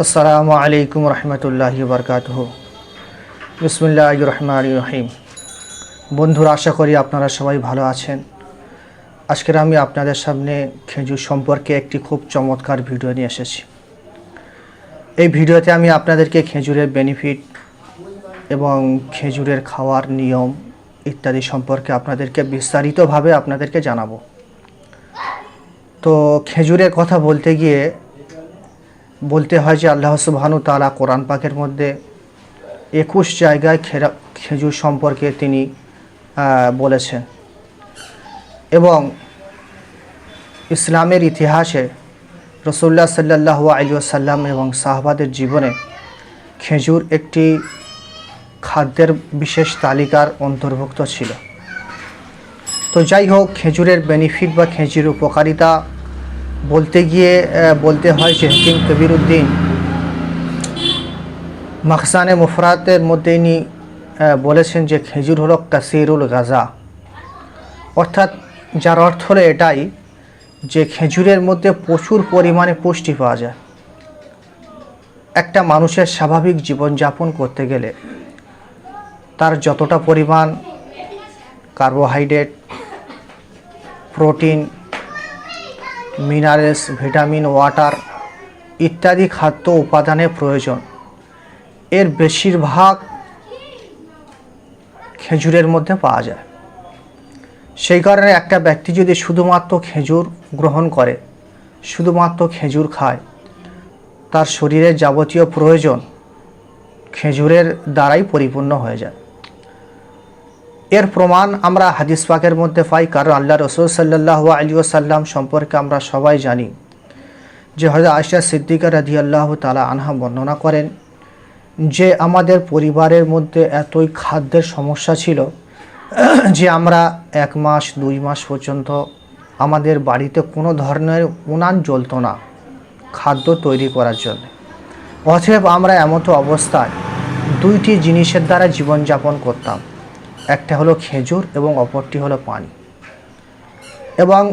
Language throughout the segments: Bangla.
আসসালামু আলাইকুম রহমতুল্লাহি বারকাতুহু। বিসমিল্লাহির রহমানির রহিম। বন্ধুরা, আশা করি আপনারা সবাই ভালো আছেন। আজকের আমি আপনাদের সামনে খেজুর সম্পর্কে একটি খুব চমৎকার ভিডিও নিয়ে এসেছি। এই ভিডিওতে আমি আপনাদেরকে খেজুরের বেনিফিট এবং খেজুরের খাওয়ার নিয়ম ইত্যাদি সম্পর্কে বিস্তারিতভাবে আপনাদেরকে জানাবো। তো খেজুরের কথা বলতে গিয়ে বলতে হয় যে আল্লাহ সুবহানাহু তাআলা কোরআন পাকের মধ্যে 21 জায়গায় খেজুর সম্পর্কে তিনি বলেছেন, এবং ইসলামের ইতিহাসে রাসূলুল্লাহ সাল্লাল্লাহু আলাইহি ওয়াসাল্লাম এবং সাহাবাদের জীবনে খেজুর একটি খাদ্যের বিশেষ তালিকার অন্তর্ভুক্ত ছিল। তো যাই হোক, খেজুরের বেনিফিট বা খেজুরের উপকারিতা বলতে গিয়ে বলতে হয় যে হাকিম কবিরউদ্দিন মাখজানে মুফরাতের মধ্যে ইনি বলেছেন যে খেজুর হলো কাসিরুল গাজা, অর্থাৎ যার অর্থ হলো এটাই যে খেজুরের মধ্যে প্রচুর পরিমাণে পুষ্টি পাওয়া যায়। একটা মানুষের স্বাভাবিক জীবনযাপন করতে গেলে তার যতটা পরিমাণ carbohydrate, protein, minerals, vitamin, water ইত্যাদি খাদ্য উপাদানের প্রয়োজন, এর বেশিরভাগ খেজুরের মধ্যে পাওয়া যায়। সেই কারণে একটা ব্যক্তি যদি শুধুমাত্র খেজুর গ্রহণ করে, শুধুমাত্র খেজুর খায়, তার শরীরের যাবতীয় প্রয়োজন খেজুরের দ্বারাই পরিপূর্ণ হয়ে যায়। এর প্রমাণ আমরা হাদিস পাকের মধ্যে পাই, কারণ আল্লাহ রাসূল সাল্লাল্লাহু আলাইহি ওয়াসাল্লাম সম্পর্কে আমরা সবাই জানি যে হযরত আয়েশা সিদ্দিকা রাদিয়াল্লাহু তাআলা আনহা বর্ণনা করেন যে আমাদের পরিবারের মধ্যে এতই খাদ্যের সমস্যা ছিল যে আমরা 1 মাস 2 মাস পর্যন্ত আমাদের বাড়িতে কোনো ধরনের উনান জ্বলতো না খাদ্য তৈরি করার জন্য। অতএব আমরা এমতো অবস্থায় দুইটি জিনিসের দ্বারা জীবনযাপন করতাম, একটা হলো খেজুর এবং অপরটি হলো পানি। এবং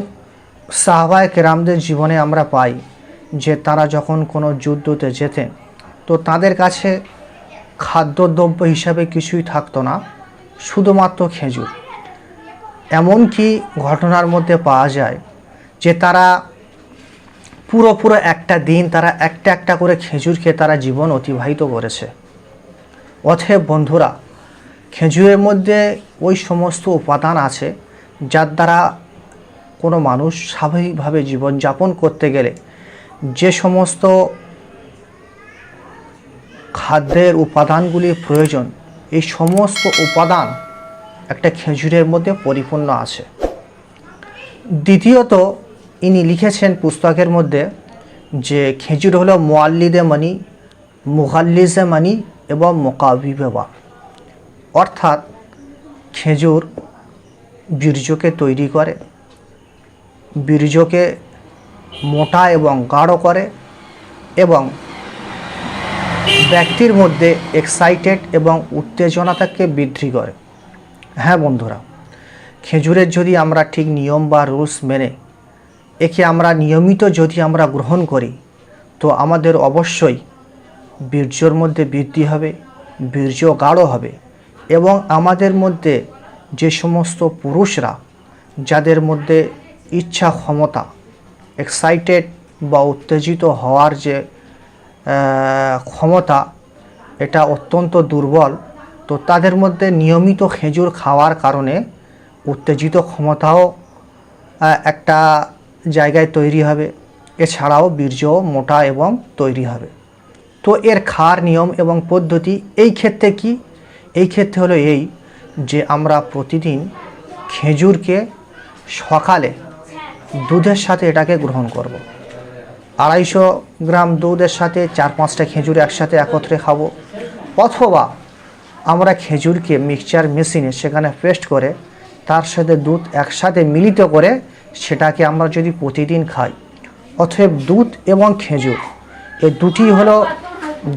সাহাবায়ে কেরামদের জীবনে আমরা পাই যে তারা যখন কোনো যুদ্ধতে যেতেন তো তাদের কাছে খাদ্যদ্রব্য হিসাবে কিছুই থাকতো না, শুধুমাত্র খেজুর। এমনকি ঘটনার মধ্যে পাওয়া যায় যে তারা পুরো একটা দিন তারা একটা করে খেজুর খেয়ে তারা জীবন অতিবাহিত করেছে। অতএব বন্ধুরা, খেজুরের মধ্যে ওই সমস্ত উপাদান আছে যার দ্বারা কোনো মানুষ স্বাভাবিকভাবে জীবনযাপন করতে গেলে যে সমস্ত খাদ্যের উপাদানগুলির প্রয়োজন, এই সমস্ত উপাদান একটা খেজুরের মধ্যে পরিপূর্ণ আছে। দ্বিতীয়ত, ইনি লিখেছেন পুস্তকের মধ্যে যে খেজুর হলো মুআল্লিদে মানি, মুগাল্লিজে মানি এবং মুকাবিবে বা, অর্থাৎ খেজুর বীর্যকে তৈরি করে, বীর্যকে মোটা এবং গাঢ় করে এবং ব্যক্তির মধ্যে এক্সাইটেড এবং উত্তেজনাটাকে বৃদ্ধি করে। হ্যাঁ বন্ধুরা, খেজুরের যদি আমরা ঠিক নিয়ম বা রুলস মেনে একে আমরা নিয়মিত যদি আমরা গ্রহণ করি তো আমাদের অবশ্যই বীর্যর মধ্যে বৃদ্ধি হবে, বীর্য গাঢ় হবে এবং আমাদের মধ্যে যে সমস্ত পুরুষরা যাদের মধ্যে ইচ্ছা ক্ষমতা, এক্সাইটেড বা উত্তেজিত হওয়ার যে ক্ষমতা, এটা অত্যন্ত দুর্বল, তো তাদের মধ্যে নিয়মিত খেজুর খাওয়ার কারণে উত্তেজিত ক্ষমতাও একটা জায়গায় তৈরি হবে, এছাড়াও বীর্য মোটা এবং তৈরি হবে। তো এর খাওয়ার নিয়ম এবং পদ্ধতি এই ক্ষেত্রে কি? এই ক্ষেত্রে হলো এই যে আমরা প্রতিদিন খেজুরকে সকালে দুধের সাথে এটাকে গ্রহণ করব। 250 গ্রাম দুধের সাথে 4-5টা খেজুর একসাথে একত্রে খাবো, অথবা আমরা খেজুরকে মিক্সচার মেশিনে সেখানে পেস্ট করে তার সাথে দুধ একসাথে মিলিত করে সেটাকে আমরা যদি প্রতিদিন খাই, অতএব দুধ এবং খেজুর এই দুটি হলো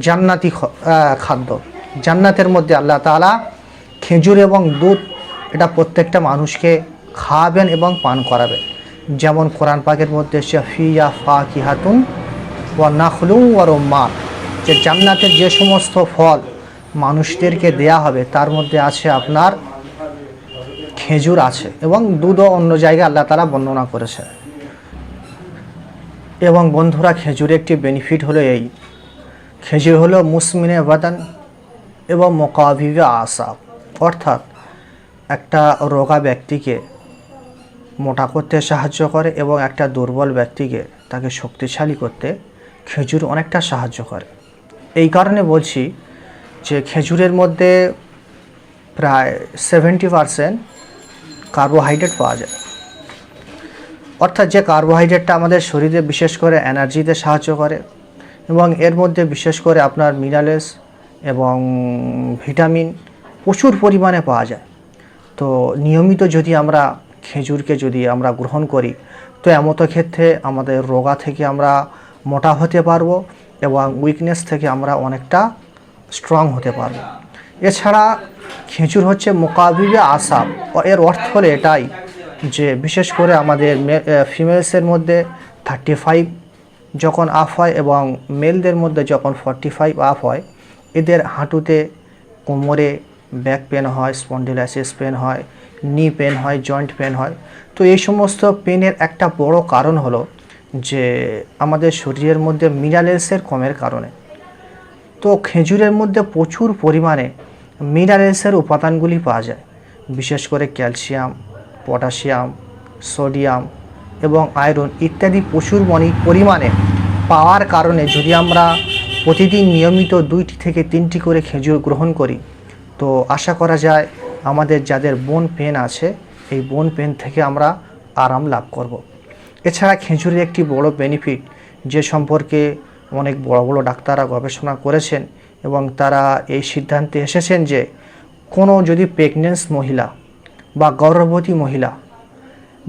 জান্নাতি খাদ্য। জান্নাতের মধ্যে আল্লাহ তাআলা খেজুর এবং দুধ এটা প্রত্যেকটা মানুষকে খাওয়াবেন এবং পান করাবেন। যেমন কোরআন পাকের মধ্যে ফিয়া ফাকিহাতুন ওয়া নাখলুন ওয়া রুম্মান, যে জান্নাতের যে সমস্ত ফল মানুষদেরকে দেয়া হবে তার মধ্যে আছে আপনার খেজুর আছে, এবং দুধও অন্য জায়গায় আল্লাহ তাআলা বর্ণনা করেছে। এবং বন্ধুরা, খেজুরের একটি বেনিফিট হলো এই, খেজুর হলো মুসমিনে বাদান এবং মোকাবিবে আসাব, অর্থাৎ একটা রোগা ব্যক্তিকে মোটা করতে সাহায্য করে এবং একটা দুর্বল ব্যক্তিকে তাকে শক্তিশালী করতে খেজুর অনেকটা সাহায্য করে। এই কারণে বলছি যে খেজুরের মধ্যে প্রায় 70% কার্বোহাইড্রেট পাওয়া যায়, অর্থাৎ যে কার্বোহাইড্রেটটা আমাদের শরীরে বিশেষ করে এনার্জিতে সাহায্য করে, এবং এর মধ্যে বিশেষ করে আপনার মিনারেলস এবং ভিটামিন প্রচুর পরিমাণে পাওয়া যায়। তো নিয়মিত যদি আমরা খেজুরকে যদি আমরা গ্রহণ করি, তো এমতো ক্ষেত্রে আমাদের রোগা থেকে আমরা মোটা হতে পারবো এবং উইকনেস থেকে আমরা অনেকটা স্ট্রং হতে পারবো। এছাড়া খেজুর হচ্ছে মোকাবিবে আসাব, এর অর্থ হলো এটাই যে বিশেষ করে আমাদের ফিমেলসের মধ্যে 35 যখন আপ হয় এবং মেলদের মধ্যে যখন 45 আপ হয়, এদের হাঁটুতে, কোমরে ব্যাক পেন হয়, স্পন্ডিলাইসিস পেন হয়, নি পেন হয়, জয়েন্ট পেন হয়। তো এই সমস্ত পেনের একটা বড় কারণ হলো যে আমাদের শরীরের মধ্যে মিনারেলসের কমের কারণে। তো খেজুরের মধ্যে প্রচুর পরিমাণে মিনারেলসের উপাদানগুলি পাওয়া যায়, বিশেষ করে ক্যালসিয়াম, পটাশিয়াম, সোডিয়াম এবং আয়রন ইত্যাদি প্রচুর পরিমাণে পাওয়ার কারণে যদি আমরা প্রতিদিন নিয়মিত 2টি থেকে 3টি করে খেজুর গ্রহণ করি, তো আশা করা যায় আমাদের যাদের বোন পেন আছে এই বোন পেন থেকে আমরা আরাম লাভ করব। এছাড়া খেজুরের একটি বড় বেনিফিট যে সম্পর্কে অনেক বড় বড় ডাক্তাররা গবেষণা করেছেন এবং তারা এই সিদ্ধান্তে এসেছেন যে কোনো যদি প্রেগনেন্ট মহিলা বা গর্ভবতী মহিলা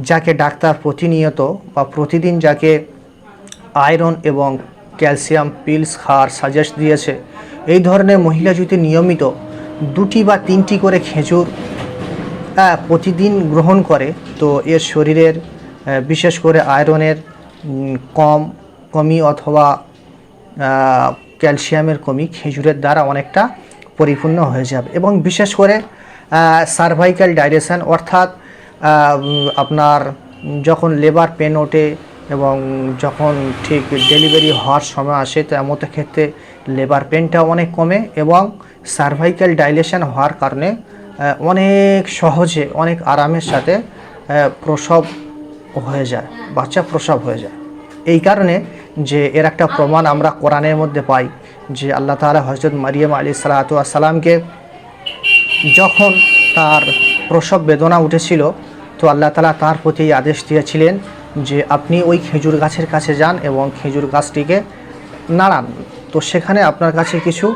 যাকে ডাক্তার প্রতিনিয়ত বা প্রতিদিন যাকে আয়রন এবং ক্যালসিয়াম পিলস খাওয়ার সাজেস্ট দিয়েছে, এই ধরনের মহিলা যদি নিয়মিত 2টি বা 3টি করে খেজুর প্রতিদিন গ্রহণ করে, তো এর শরীরের বিশেষ করে আয়রনের কমি অথবা ক্যালসিয়ামের কমি খেজুরের দ্বারা অনেকটা পরিপূর্ণ হয়ে যাবে। এবং বিশেষ করে সার্ভাইকাল ডাইলেশন, অর্থাৎ আপনার যখন লেবার পেন ওঠে এবং যখন ঠিক ডেলিভারি হওয়ার সময় আসে, তো এমতো ক্ষেত্রে লেবার পেনটা অনেক কমে এবং সার্ভাইকাল ডাইলেশন হওয়ার কারণে অনেক সহজে অনেক আরামের সাথে প্রসব হয়ে যায়, বাচ্চা প্রসব হয়ে যায়। এই কারণে যে এর একটা প্রমাণ আমরা কোরআনের মধ্যে পাই যে আল্লাহ তাআলা হযরত মারিয়াম আলাইহিস সালাতু ওয়াস সালামকে যখন তার প্রসব বেদনা উঠেছিল, তো আল্লাহ তাআলা তার প্রতি আদেশ দিয়েছিলেন যে আপনি ওই খেজুর গাছের কাছে যান এবং খেজুর গাছটিকে নাড়ান, তো সেখানে আপনার কাছে কিছু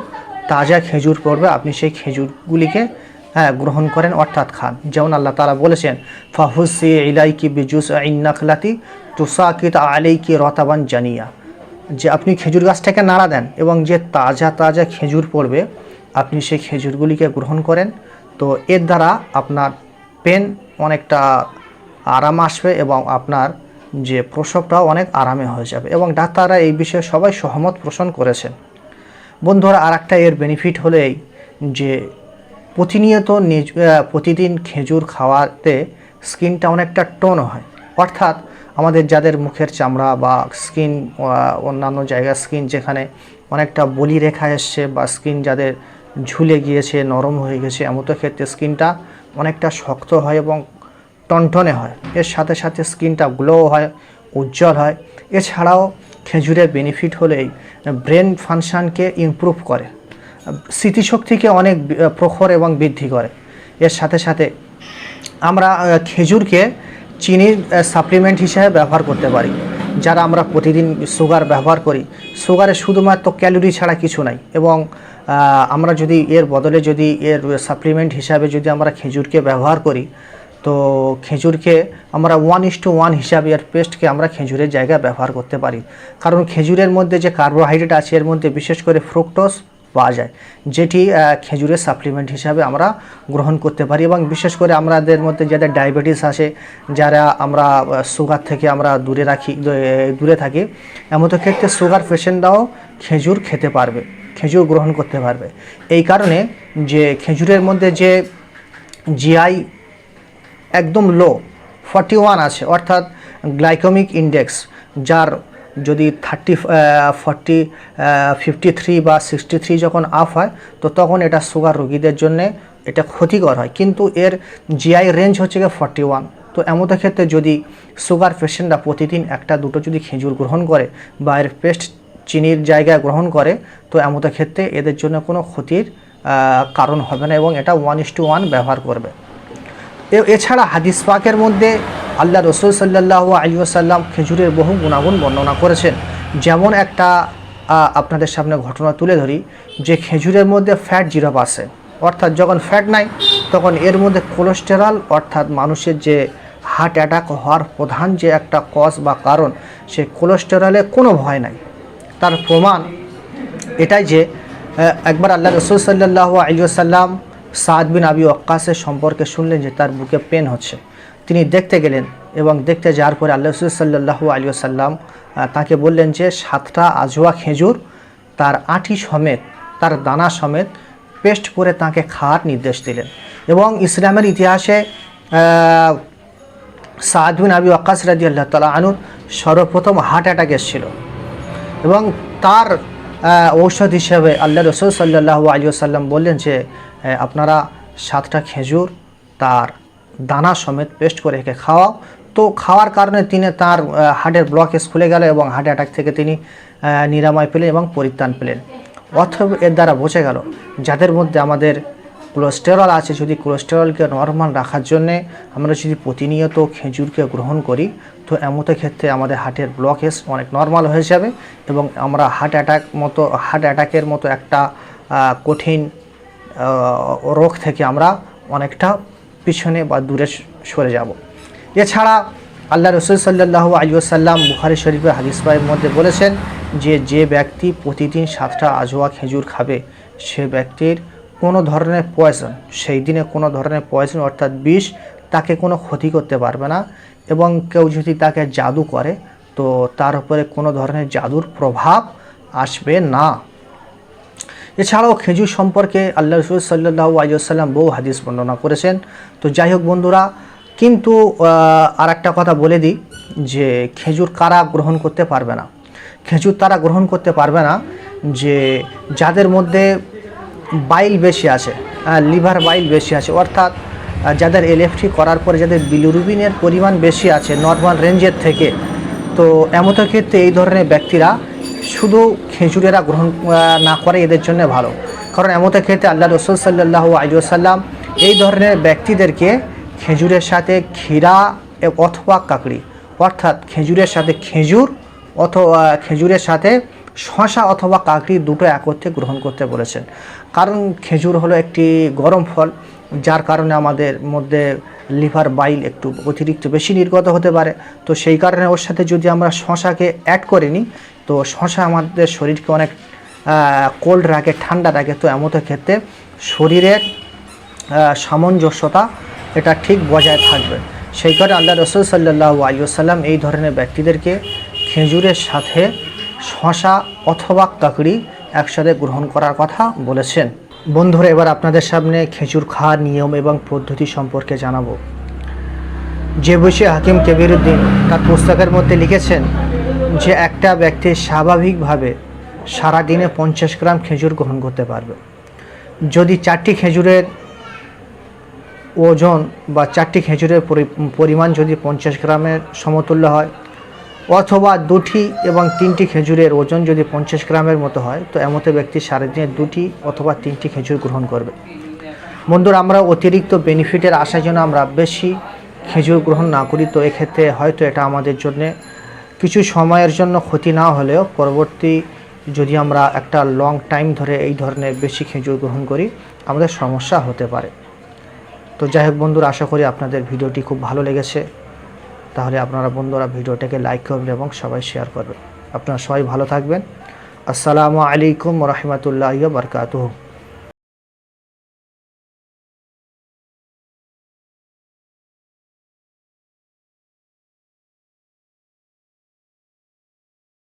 তাজা খেজুর পড়বে, আপনি সেই খেজুরগুলিকে গ্রহণ করেন অর্থাৎ খান। যেমন আল্লাহ তাআলা বলেছেন ফাহুসি ইলাইকি বিজুসইন নাখলাতি তুসাকিত আলাইকি রতাবান জানিয়া, যে আপনি খেজুর গাছটাকে নাড়া দেন এবং যে তাজা তাজা খেজুর পড়বে আপনি সেই খেজুরগুলিকে গ্রহণ করেন, তো এর দ্বারা আপনার পেন অনেকটা আরাম আসবে এবং আপনার যে প্রসবটাও অনেক আরামে হয়ে যাবে। এবং ডাক্তাররা এই বিষয়ে সবাই সহমত পোষণ করেছেন। বন্ধুরা, আর একটা এর বেনিফিট হলো এই যে প্রতিদিন খেজুর খাওয়াতে স্কিনটা অনেকটা টোন হয়, অর্থাৎ আমাদের যাদের মুখের চামড়া বা স্কিন অন্যান্য জায়গার স্কিন যেখানে অনেকটা বলি রেখা এসছে বা স্কিন যাদের ঝুলে গিয়েছে, নরম হয়ে গেছে, এমতো ক্ষেত্রে স্কিনটা অনেকটা শক্ত হয় এবং টনটনে হয়। এর সাথে সাথে স্কিনটা গ্লো হয়, উজ্জ্বল হয়। এছাড়াও খেজুরের বেনিফিট হলো এই ব্রেন ফাংশনকে ইমপ্রুভ করে, স্মৃতিশক্তিকে অনেক প্রখর এবং বৃদ্ধি করে। এর সাথে সাথে আমরা খেজুরকে চিনির সাপ্লিমেন্ট হিসেবে ব্যবহার করতে পারি। যারা আমরা প্রতিদিন সুগার ব্যবহার করি, সুগারে শুধুমাত্র ক্যালোরি ছাড়া কিছু নাই, এবং আমরা যদি এর বদলে যদি এর সাপ্লিমেন্ট হিসাবে যদি আমরা খেজুরকে ব্যবহার করি, তো খেজুরকে আমরা 1:1 হিসাবে এর পেস্টকে আমরা খেজুরের জায়গায় ব্যবহার করতে পারি। কারণ খেজুরের মধ্যে যে কার্বোহাইড্রেট আছে এর মধ্যে বিশেষ করে ফ্রুক্টোজ পাওয়া যায়, যেটি খেজুরের সাপ্লিমেন্ট হিসাবে আমরা গ্রহণ করতে পারি। এবং বিশেষ করে আমাদের মধ্যে যাদের ডায়াবেটিস আছে, যারা আমরা সুগার থেকে আমরা দূরে থাকি, এমতো ক্ষেত্রে সুগার পেশেন্টরাও খেজুর খেতে পারবে। খেজুর গ্রহণ করতে পারবে। এই কারণে যে খেজুরের মধ্যে যে জিআই একদম লো 41 আছে, অর্থাৎ গ্লাইকোমিক ইন্ডেক্স, যার যদি 53 বা 63 যখন আপ হয় তো তখন এটা সুগার রোগীদের জন্য এটা ক্ষতিকর হয়, কিন্তু এর জিআই রেঞ্জ হচ্ছে গিয়ে 41। তো এমত ক্ষেত্রে যদি সুগার পেশেন্টরা প্রতিদিন একটা দুটো যদি খেজুর গ্রহণ করে বা এর পেস্ট চিনির জায়গায় গ্রহণ করে তো এমত ক্ষেত্রে এদের জন্য কোনো ক্ষতির কারণ হবে না এবং এটা 1:1 ব্যবহার করবে। এছাড়া হাদিস পাকের মধ্যে আল্লাহ রসুল সাল্লাল্লাহু আলাইহি ওয়াসাল্লাম খেজুরের বহু গুণাগুণ বর্ণনা করেছেন। যেমন একটা আপনাদের সামনে ঘটনা তুলে ধরি, যে খেজুরের মধ্যে ফ্যাট 0%, অর্থাৎ যখন ফ্যাট নাই তখন এর মধ্যে কোলেস্টেরল, অর্থাৎ মানুষের যে হার্ট অ্যাটাক হওয়ার প্রধান যে একটা কজ বা কারণ, সে কোলেস্টেরলে কোনো ভয় নাই। তার প্রমাণ এটাই যে একবার আল্লাহ রসুল সাল্লাল্লাহু আলাইহি ওয়াসাল্লাম সাদ বিন আবি ওয়াক্কাসের সম্পর্কে শুনলেন যে তার বুকে পেন হচ্ছে। তিনি দেখতে গেলেন এবং দেখতে যাওয়ার পরে আল্লাহ রসুল সাল্লাল্লাহু আলাইহি ওয়াসাল্লাম তাকে বললেন যে 7টা আজওয়া খেজুর তার আঁটি সমেত, তার দানা সমেত পেস্ট করে তাকে খাওয়ার নির্দেশ দিলেন। এবং ইসলামের ইতিহাসে সাদ বিন আবি ওয়াক্কাস রাদিয়াল্লাহু তাআলা আনহু সর্বপ্রথম হার্ট অ্যাটাক এসেছিল এবং তার ঔষধ হিসেবে আল্লাহ রসুল সাল্লাল্লাহু আলাইহি ওয়াসাল্লাম বললেন যে আপনারা 7টা খেজুর তার দানা সমেত পেস্ট করে একে খাওয়াও। তো খাওয়ার কারণে তিনি তার হার্টের ব্লকেজ খুলে গেল এবং হার্ট অ্যাটাক থেকে তিনি নিরাময় পেলেন এবং পরিত্রাণ পেলেন। অথবা এর দ্বারা বোঝা গেল যাদের মধ্যে আমাদের কোলেস্টেরল আছে, যদি কোলেস্টেরলকে নর্মাল রাখার জন্যে আমরা যদি প্রতিনিয়ত খেজুরকে গ্রহণ করি তো এমত ক্ষেত্রে আমাদের হার্টের ব্লকেজ অনেক নর্মাল হয়ে যাবে এবং আমরা হার্ট অ্যাটাকের মতো একটা কঠিন রোগ থেকে আমরা অনেকটা পিছনে বা দূরে সরে যাব। এছাড়া আল্লাহ রসুল সাল্লাল্লাহু আলাইহি ওয়াসাল্লাম বুখারী শরীফের হাদিস পাকের মধ্যে বলেছেন যে ব্যক্তি প্রতিদিন 7টা আজওয়া খেজুর খাবে সে ব্যক্তির কোনো ধরনের পয়জন, সেই দিনে কোনো ধরনের পয়জন অর্থাৎ বিষ তাকে কোনো ক্ষতি করতে পারবে না এবং কেউ যদি তাকে জাদু করে তো তার উপরে কোনো ধরনের জাদুর প্রভাব আসবে না। এছাড়াও খেজুর সম্পর্কে আল্লাহ রসুল সাল্লাল্লাহু আলাইহি ওয়াসাল্লাম বহু হাদিস বর্ণনা করেছেন। তো যাই হোক বন্ধুরা, কিন্তু আর একটা কথা বলে দিই যে খেজুর কারা গ্রহণ করতে পারবে না। খেজুর তারা গ্রহণ করতে পারবে না যে যাদের মধ্যে বাইল বেশি আছে, লিভার বাইল বেশি আছে, অর্থাৎ যাদের এলএফটি করার পরে যাদের বিলিরুবিনের পরিমাণ বেশি আছে নর্মাল রেঞ্জের থেকে। তো এমত ক্ষেত্রে এই ধরনের ব্যক্তিরা শুধু খেজুরেরা গ্রহণ না করে এদের জন্য ভালো, কারণ এমত ক্ষেত্রে আল্লাহ রসুল সাল্লাল্লাহু আলাইহি ওয়াসাল্লাম এই ধরনের ব্যক্তিদেরকে খেজুরের সাথে ক্ষীরা অথবা কাকড়ি, অর্থাৎ খেজুরের সাথে খেজুর অথবা খেজুরের সাথে শসা অথবা কাকড়ি দুটো একত্রে গ্রহণ করতে বলেছেন। কারণ খেজুর হলো একটি গরম ফল, যার কারণে আমাদের মধ্যে লিভার বাইল একটু অতিরিক্ত বেশি নির্গত হতে পারে। তো সেই কারণে ওর সাথে যদি আমরা শসাকে অ্যাড করে নিই তো শসা আমাদের শরীরকে অনেক কোল্ড রাখে, ঠান্ডা রাখে। তো এমত ক্ষেত্রে শরীরের সামঞ্জস্যতা এটা ঠিক বজায় থাকবে। সেই কারণে আল্লাহ রসুল সাল্লাল্লাহু আলাইহি ওয়াসাল্লাম এই ধরনের ব্যক্তিদেরকে খেজুরের সাথে শসা অথবা কাকড়ি একসাথে গ্রহণ করার কথা বলেছেন। বন্ধুরা, এবার আপনাদের সামনে খেজুর খাওয়ার নিয়ম এবং পদ্ধতি সম্পর্কে জানাবো। যে বিষয়ে হাকিম কবিরউদ্দিন তার পুস্তকের মধ্যে লিখেছেন যে একটা ব্যক্তি স্বাভাবিকভাবে সারাদিনে 50 গ্রাম খেজুর গ্রহণ করতে পারবে। যদি 4টি খেজুরের ওজন বা 4টি খেজুরের পরিমাণ যদি 50 গ্রামের সমতুল্য হয়, অথবা 2টি এবং 3টি খেজুরের ওজন যদি 50 গ্রামের মতো হয়, তো এমত ব্যক্তি সারাদিনে 2টি অথবা 3টি খেজুর গ্রহণ করবে। বন্ধুরা, আমরা অতিরিক্ত বেনিফিটের আশায় যেন আমরা বেশি খেজুর গ্রহণ না করি। তো এক্ষেত্রে হয়তো এটা আমাদের জন্য কিছু সময়ের জন্য ক্ষতি না হলেও পরবর্তী যদি আমরা একটা লং টাইম ধরে এই ধরনের বেশি খেজুর গ্রহণ করি আমাদের সমস্যা হতে পারে। তো যাই হোক বন্ধুরা, আশা করি আপনাদের ভিডিওটি খুব ভালো লেগেছে। তাহলে আপনারা বন্ধুরা ভিডিওটাকে লাইক করবেন এবং সবাই শেয়ার করবেন। আপনারা সবাই ভালো থাকবেন। আসসালামু আলাইকুম ওয়া রাহমাতুল্লাহি ওয়া বারাকাতুহু।